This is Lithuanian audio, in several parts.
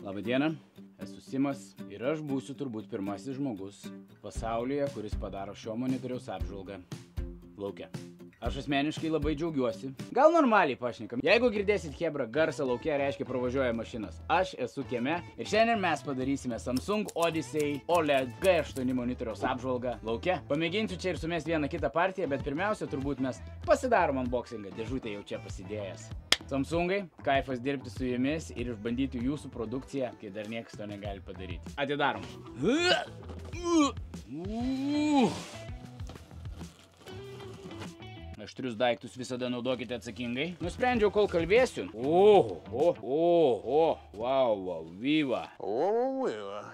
Labadiena, esu Simas ir aš būsiu turbūt pirmasis žmogus pasaulyje, kuris padaro šio monitoriaus apžvalgą lauke. Aš asmeniškai labai džiaugiuosi. Gal normaliai pašnekam. Jeigu girdėsit chebra garsą lauke, reiškia pravažiuoja mašinas. Aš esu kieme ir šiandien mes padarysime Samsung Odyssey OLED G8 monitoriaus apžvalgą lauke. Pamėginsiu čia ir sumesti vieną kitą partiją, bet pirmiausia turbūt mes pasidarom unboxingą. Dėžutė jau čia pasidėjęs. Samsungai, kaifas dirbti su jumis ir išbandyti jūsų produkciją, kai dar niekas to negali padaryti. Atidarom. Aštrius daiktus visada naudokite atsakingai. Nusprendžiau, kol kalbėsiu. Wow, viva.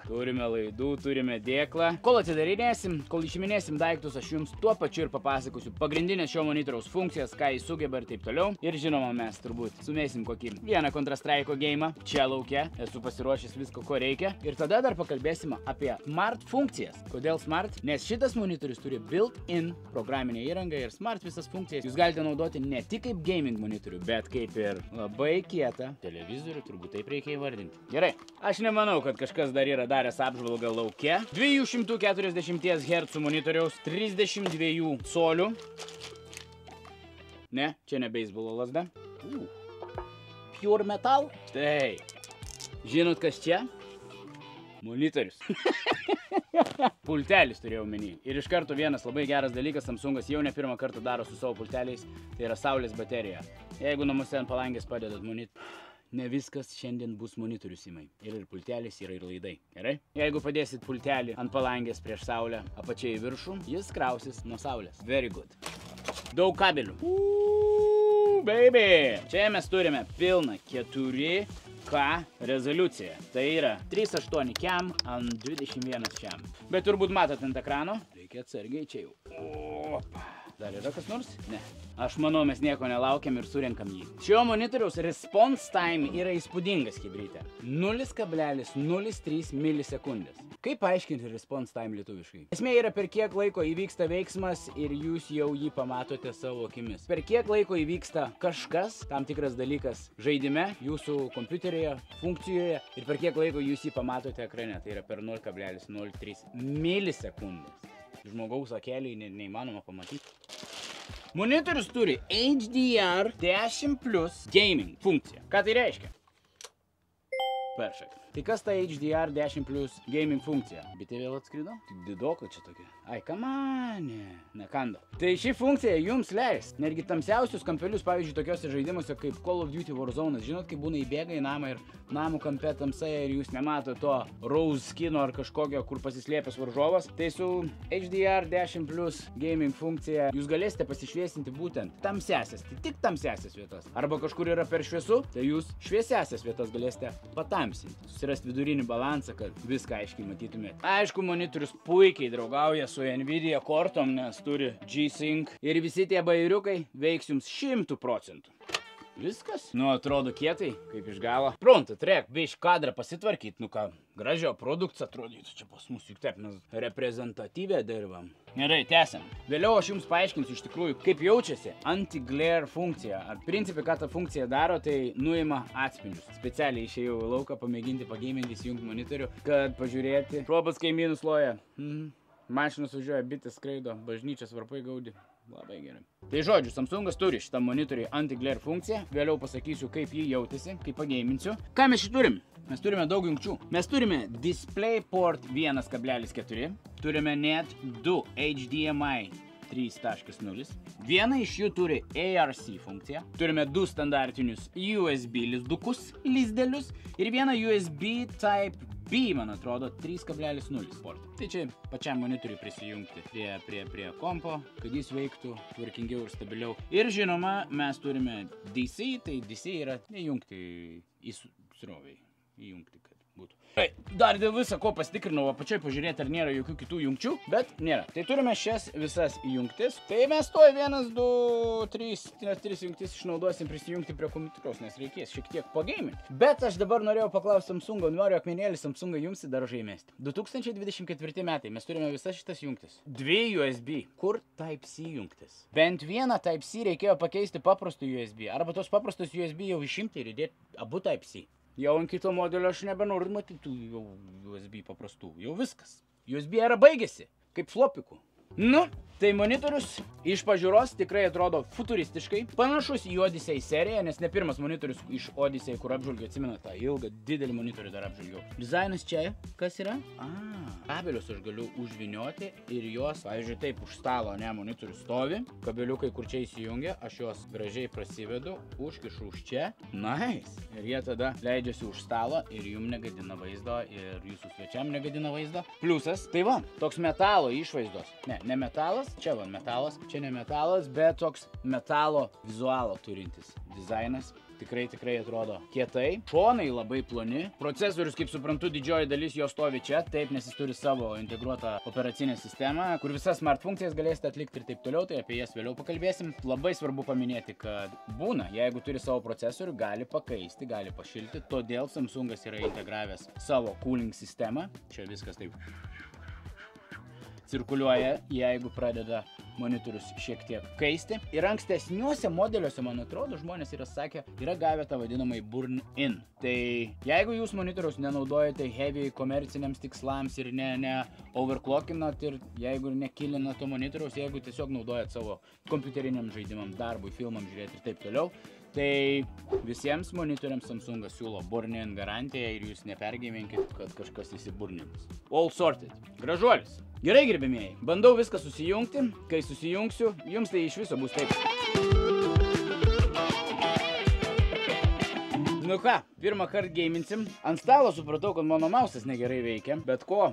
Turime laidų, turime dėklą. Kol atidarinėsim, kol išiminėsim daiktus, aš jums tuo pačiu ir papasakosiu pagrindinės šio monitoriaus funkcijas, ką jis sugeba ir taip toliau. Ir žinoma, mes turbūt sumėsim kokį vieną Counter-Strike geimą. Čia lauke esu pasiruošęs visko, ko reikia. Ir tada dar pakalbėsime apie smart funkcijas. Kodėl smart? Nes šitas monitorius turi built-in programinę įrangą ir smart visas funkcijas jūs galite naudoti ne tik kaip gaming monitorių, bet kaip ir labai kietą televizorių, turbūt taip reikia įvardinti. Gerai, aš nemanau, kad kažkas dar yra daręs apžvalgą lauke. 240 Hz monitoriaus, 32 colių. Ne, čia ne beisbolo lazda. Pure metal. Tai. Žinot, kas čia? Monitorius. Pultelis turėjau omeny. Ir iš karto vienas labai geras dalykas Samsungas jau ne pirmą kartą daro su savo pulteliais, tai yra saulės baterija. Jeigu namuose ant palangės padedat monitorių, ne viskas šiandien bus monitorius, Simai. Ir pultelis yra ir laidai. Gerai? Jeigu padėsit pultelį ant palangės prieš saulę apačiai į viršų, jis krausis nuo saulės. Very good. Daug kabelių. Baby! Čia mes turime pilną 4K rezoliuciją. Tai yra 3.8 cam ant 21 cam. Bet turbūt matot ant ekrano. Reikia atsargiai čia jau. Opa. Dar yra kas nors? Ne. Aš manau, mes nieko nelaukiam ir surenkam jį. Šio monitoriaus response time yra įspūdingas, chebryte. 0,03 milisekundės. Kaip paaiškinti response time lietuviškai? Esmė yra, per kiek laiko įvyksta veiksmas ir jūs jau jį pamatote savo akimis. Per kiek laiko įvyksta kažkas, tam tikras dalykas žaidime, jūsų kompiuteryje, funkcijoje ir per kiek laiko jūs jį pamatote ekrane. Tai yra per 0,03 milisekundės. Žmogaus akeliai neįmanoma pamatyti. Monitorius turi HDR10+ gaming funkciją. Ką tai reiškia? Perfect. Tai kas ta HDR10+ gaming funkcija? Bitė vėl atskrido? Tik didoka čia tokia. Ai, kamanė. Nekando. Tai ši funkcija jums leis netgi tamsiausius kampelius, pavyzdžiui, tokiuose žaidimuose kaip Call of Duty Warzone. Žinot, kai būna įbėga į namą ir namų kampe tamsa ir jūs nemato to rose skino ar kažkokio, kur pasislėpęs varžovas. Tai su HDR10+ gaming funkcija jūs galėsite pasišviesinti būtent tamsiasias, tai tik tamsiasias vietas. Arba kažkur yra per šviesu, tai jūs šviesiasias vietas galėsite patamsinti. Susirasti vidurinį balansą, kad viską aiškiai matytumėte. Aišku, monitorius puikiai draugauja su Nvidia kortom, nes turi G-Sync ir visi tie bairiukai veiks jums 100%. Viskas? Nu, atrodo kietai, kaip iš galo. Pronto, trek, biš kadrą pasitvarkyt, nu ką, gražio produkcija atrodytų čia pas mus, juk taip mes reprezentatyvę dirbam. Gerai, tęsiam. Vėliau aš jums paaiškinsiu iš tikrųjų, kaip jaučiasi anti-glare funkcija. Ar principai, ką ta funkcija daro, tai nuima atspindžius. Specialiai išėjau į lauką pamėginti pageiminti įsijungti monitorių, kad pažiūrėti. Probas kaimynus loja. Mašinos važiuoja, bitės skraido, bažnyčios varpai gaudi. Labai gerai. Tai žodžiu, Samsungas turi šitą monitorių anti-glare funkciją. Vėliau pasakysiu, kaip jį jautėsi, kaip pageiminsiu. Ką mes šį turim? Mes turime daug jungčių. Mes turime DisplayPort 1.4. Turime net 2 HDMI 3.0. Vieną iš jų turi ARC funkciją. Turime 2 standartinius USB lizdelius ir vieną USB Type B, man atrodo, 3.0 port. Tai čia pačiam monitoriui prisijungti prie kompo, kad jis veiktų tvarkingiau ir stabiliau. Ir žinoma, mes turime DC, tai DC yra įjungti į srovei. Įjungti, kad būtų. Dar dėl viso ko pasitikrinau apačiai pažiūrėti, ar nėra jokių kitų jungčių, bet nėra. Tai turime šias visas jungtis. Tai mes toj 1, 2, 3 jungtis išnaudosim prisijungti prie kompiuteriaus, nes reikės šiek tiek pageiminti. Bet aš dabar norėjau paklausti Samsungo, noriu akmenėlį Samsungą jums į daržą įmesti. 2024 metai mes turime visas šitas jungtis. 2 USB. Kur Type-C jungtis? Bent vieną Type-C reikėjo pakeisti paprastų USB. Arba tos paprastos USB jau išimti ir įdėti abu Type-C. Jau ant kito modelio aš nebenoriu matyti jau USB paprastų. Jau viskas. USB era baigėsi. Kaip flopikų. Nu, tai monitorius iš pažiūros tikrai atrodo futuristiškai. Panašus į Odyssey seriją, nes ne pirmas monitorius iš Odyssey, kur apžvelgiu, atsimenu tą ilgą, didelį monitorių dar apžvelgiau. Dizainas čia, kas yra? Kabelius aš galiu užvinioti ir juos, pavyzdžiui, taip už stalo, ne, monitorius stovi. Kabeliukai kur čia įsijungia, aš juos gražiai prasivedu, užkišu už čia. Nice. Ir jie tada leidžiasi už stalo ir jum negadina vaizdo ir jūsų svečiam negadina vaizdo. Pliusas, tai va, toks metalo išvaizdos. Ne metalas, čia va metalas, čia ne metalas, bet toks metalo vizualą turintis dizainas. Tikrai atrodo kietai. Šonai labai ploni. Procesorius, kaip suprantu, didžioji dalis jo stovi čia, taip, nes jis turi savo integruotą operacinę sistemą, kur visas smart funkcijas galėsite atlikti ir taip toliau, tai apie jas vėliau pakalbėsim. Labai svarbu paminėti, kad būna, jeigu turi savo procesorių, gali pakaisti, gali pašilti, todėl Samsungas yra integravęs savo cooling sistemą. Čia viskas taip cirkuliuoja, jeigu pradeda monitorius šiek tiek kaisti. Ir ankstesniuose modeliuose, man atrodo, žmonės yra sakę, yra gavę tą vadinamai burn-in. Tai jeigu jūs monitoriaus nenaudojate heavy komerciniams tikslams ir ne overclockinat ir jeigu nekilinat to monitoriaus, jeigu tiesiog naudojat savo kompiuteriniam žaidimam, darbui, filmam žiūrėti ir taip toliau, tai visiems monitoriams Samsungas siūlo burn-in garantiją ir jūs nepergyvenkit, kad kažkas įsiburnins. All sorted. Gražuolis. Gerai, gerbėmieji, bandau viską susijungti, kai susijungsiu, jums tai iš viso bus taip. Nu ką, pirmą kartą geiminsim. Ant stalo supratau, kad mano mausas negerai veikia, bet ko,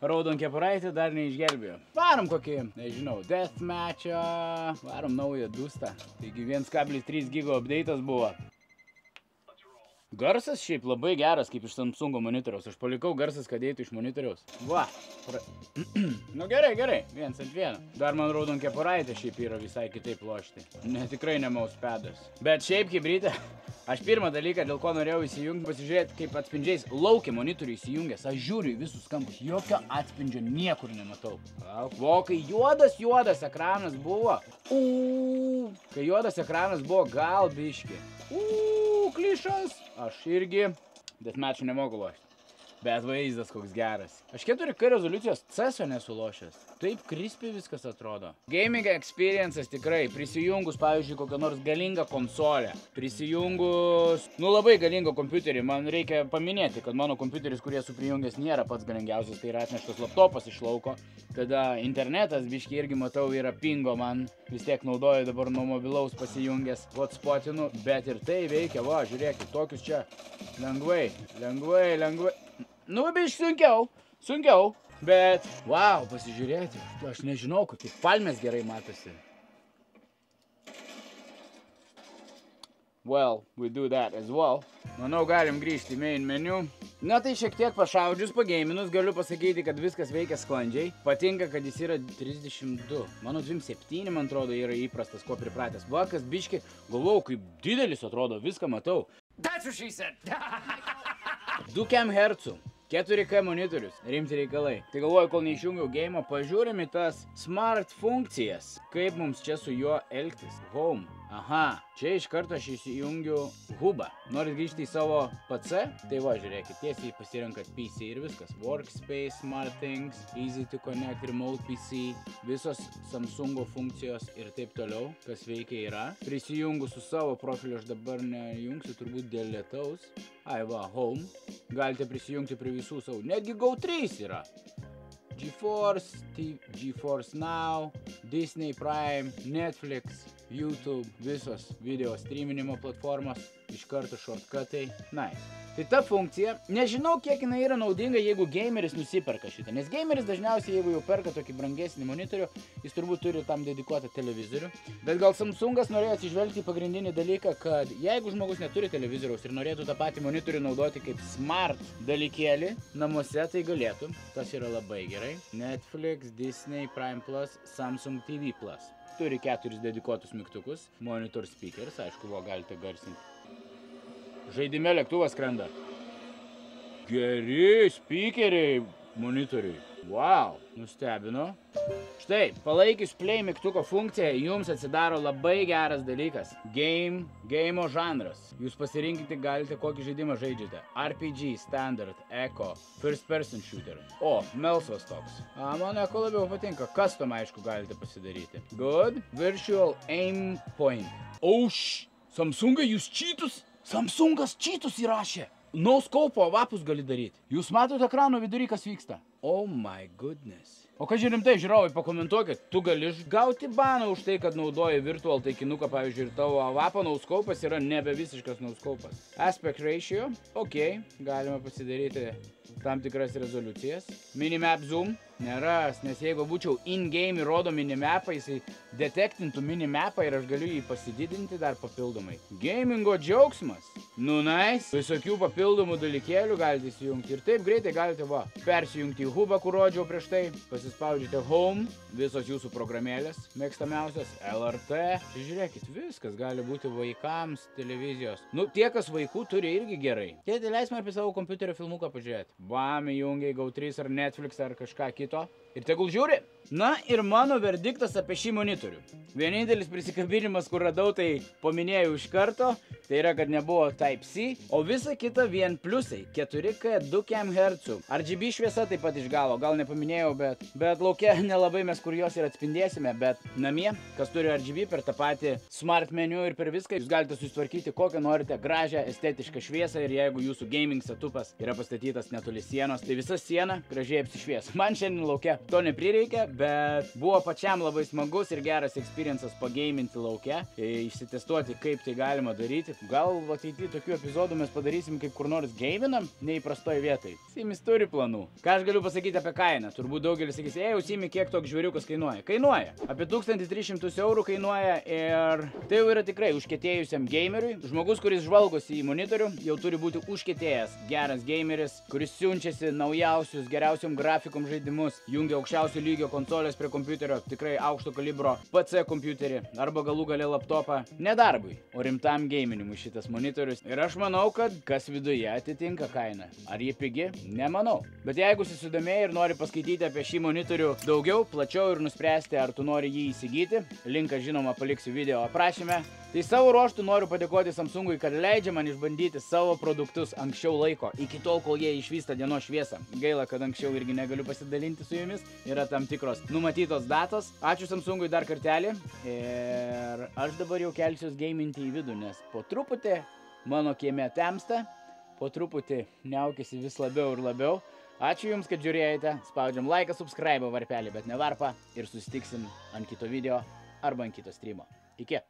raudonkepuraitį dar neišgelbėjo. Varom kokį, nežinau, deathmatch'ą, varom naują dūstą. Taigi 1,3 gigo update'as buvo. Garsas šiaip labai geras, kaip iš Samsungo monitoriaus. Aš palikau garsas, kad eitų iš monitoriaus. Va. Nu gerai, 1 ant 1. Dar man raudonkepuraitė šiaip yra visai kitaip lošti. Ne, tikrai ne mousepadas. Bet šiaip hibridė. Aš pirmą dalyką, dėl ko norėjau įsijungti, pasižiūrėti, kaip atspindžiais laukia monitorių įsijungęs. Aš žiūriu į visus kampus. Jokio atspindžio niekur nematau. O kai juodas ekranas buvo. Kai juodas ekranas buvo, gal biški. Klišas. Aš irgi deathmatch'ų nemoku lošti. Bet vaizdas koks geras. Aš 4K rezoliucijos CES'o nesu lošęs. Taip crispy viskas atrodo. Gaming experience'as tikrai. Prisijungus, pavyzdžiui, kokią nors galingą konsolę. Prisijungus, labai galingą kompiuterį. Man reikia paminėti, kad mano kompiuteris, kurį esu prijungęs, nėra pats galingiausias. Tai yra atneštas laptopas iš lauko. Tada internetas, biški irgi matau, yra pingo. Man vis tiek naudoju dabar nuo mobilaus pasijungęs hotspotinu. Bet ir tai veikia, va, žiūrėkit, tokius čia lengvai. Nu, biški sunkiau, bet, wow, pasižiūrėti, aš nežinau, kokie palmės gerai matosi. Well, we do that as well. Manau, galim grįžti į main menu. Na tai šiek tiek pašaudžius, pageiminus, galiu pasakyti, kad viskas veikia sklandžiai. Patinka, kad jis yra 32. Mano 27, man atrodo, yra įprastas, ko pripratęs. Vakas, biški, galvau, kaip didelis atrodo, viską matau. That's what she said. 2 Hz. 4K monitorius, rimti reikalai. Tai galvoju, kol neišjungiau game'o, pažiūrim į tas smart funkcijas. Kaip mums čia su juo elgtis. Home. Aha, čia iš karto aš įsijungiu hubą. Norit grįžti į savo PC? Tai va, žiūrėkit, tiesiai pasirenkat PC ir viskas. Workspace, Smart Things, Easy to Connect, Remote PC, visos Samsungo funkcijos ir taip toliau, kas veikia yra. Prisijungu su savo profiliu, aš dabar nejungsiu turbūt dėl lietaus. Ai va, Home. Galite prisijungti prie visų savo. Netgi Go3 yra. GeForce Now, Disney Prime, Netflix, YouTube, visos video streaminimo platformos, iš karto shortcutai. Nice. Tai ta funkcija, nežinau, kiek jinai yra naudinga, jeigu gameris nusiperka šitą. Nes gameris dažniausiai, jeigu jau perka tokį brangesnį monitorių, jis turbūt turi tam dedikuotą televizorių. Bet gal Samsungas norėjo atsižvelgti į pagrindinį dalyką, kad jeigu žmogus neturi televizoriaus ir norėtų tą patį monitorių naudoti kaip smart dalykėlį namuose, tai galėtų. Tas yra labai gerai. Netflix, Disney, Prime Plus, Samsung TV Plus. Turi 4 dedikuotus mygtukus, monitor speakers, aišku, galite garsinti. Žaidime lėktuvas skrenda. Geri speakeriai monitoriui. Wow, nustebino. Štai, palaikius play mygtuko funkciją, jums atsidaro labai geras dalykas. Game'o žanras. Jūs pasirinkite galite, kokį žaidimą žaidžiate. RPG, Standard, Eco, First Person Shooter. O, melsvas toks. Man Eco labiau patinka. Custom, aišku, galite pasidaryti. Good. Virtual Aim Point. Samsungai, jūs čytus? Samsungas čytus įrašė. No scope vapus gali daryti. Jūs matote ekrano vidury, kas vyksta? Oh my goodness. O ką rimtai, žiūrovai, pakomentuokit, tu gali gauti baną už tai, kad naudoji virtual taikinuką, pavyzdžiui, ir tavo vapo nauscaupas yra nebe visiškas nauscaupas. Aspect ratio, ok, galima pasidaryti tam tikras rezoliucijas. Minimap zoom, neras, nes jeigu būčiau in-game įrodo minimapą, jisai detektintų minimapą ir aš galiu jį pasididinti dar papildomai. Gamingo džiaugsmas. Nice. Visokių papildomų dalykėlių galite įsijungti. Ir taip greitai galite persijungti į hubą, kur rodžiau prieš tai. Pasispaudžiate home, visos jūsų programėlės mėgstamiausios, LRT. Žiūrėkit, viskas gali būti vaikams, televizijos. Tie, kas vaikų turi, irgi gerai. Tėti, leis man apie savo kompiuterio filmuką pažiūrėti. Bam, įjungiai GO3 ar Netflix ar kažką kito. Ir tegul žiūri. Na ir mano verdiktas apie šį monitorių. Vienintelis prisikabinimas, kur radau, tai paminėjau iš karto. Tai yra, kad nebuvo Type-C, o visa kita vien pliusai. 4K 2 Hz. RGB šviesa taip pat iš galo. Gal nepaminėjau, bet laukia nelabai mes kur jos ir atspindėsime. Bet namie, kas turi RGB per tą patį smart menu ir per viską, jūs galite susitvarkyti kokią norite gražią, estetišką šviesą. Ir jeigu jūsų gaming setupas yra pastatytas netoli sienos, tai visa siena gražiai apsišvies. Man šiandien laukia to neprireikia, bet buvo pačiam labai smagus ir geras experiences pageiminti laukia, išsitestuoti, kaip tai galima daryti. Gal ateityje tokių epizodų mes padarysim, kaip kur nors geiminam, neįprastoj vietai. Simis turi planų. Ką aš galiu pasakyti apie kainą? Turbūt daugelis sakys, Simi, kiek toks žvėriukas kainuoja? Kainuoja. Apie 1300 eurų kainuoja ir tai jau yra tikrai užkietėjusiam gameriui. Žmogus, kuris žvalgosi į monitorių, jau turi būti užkietėjęs. Geras gameris, kuris siunčiasi naujausius, geriausiom grafikom žaidimus, jungia aukščiausio lygio konsolės prie kompiuterio, tikrai aukšto kalibro PC kompiuterį arba galų gale laptopą. Ne darbui, o rimtam gaminimui šitas monitorius. Ir aš manau, kad kas viduje atitinka kainą. Ar jie pigi? Nemanau. Bet jeigu susidomėjai ir nori paskaityti apie šį monitorių daugiau, plačiau ir nuspręsti, ar tu nori jį įsigyti, linką žinoma paliksiu video aprašyme. Tai savo ruoštų noriu padėkoti Samsungui, kad leidžia man išbandyti savo produktus anksčiau laiko, iki tol, kol jie išvysta dienos šviesą. Gaila, kad anksčiau irgi negaliu pasidalinti su jumis. Yra tam tikros numatytos datos. Ačiū Samsungui dar kartelį. Ir aš dabar jau kelsiuos gaminti į vidų, nes po truputį mano kieme temsta, po truputį niaukėsi vis labiau ir labiau. Ačiū Jums, kad žiūrėjote. Spaudžiam laiką, subscribe varpelį, bet ne varpą. Ir susitiksim ant kito video arba ant kito streamo. Iki.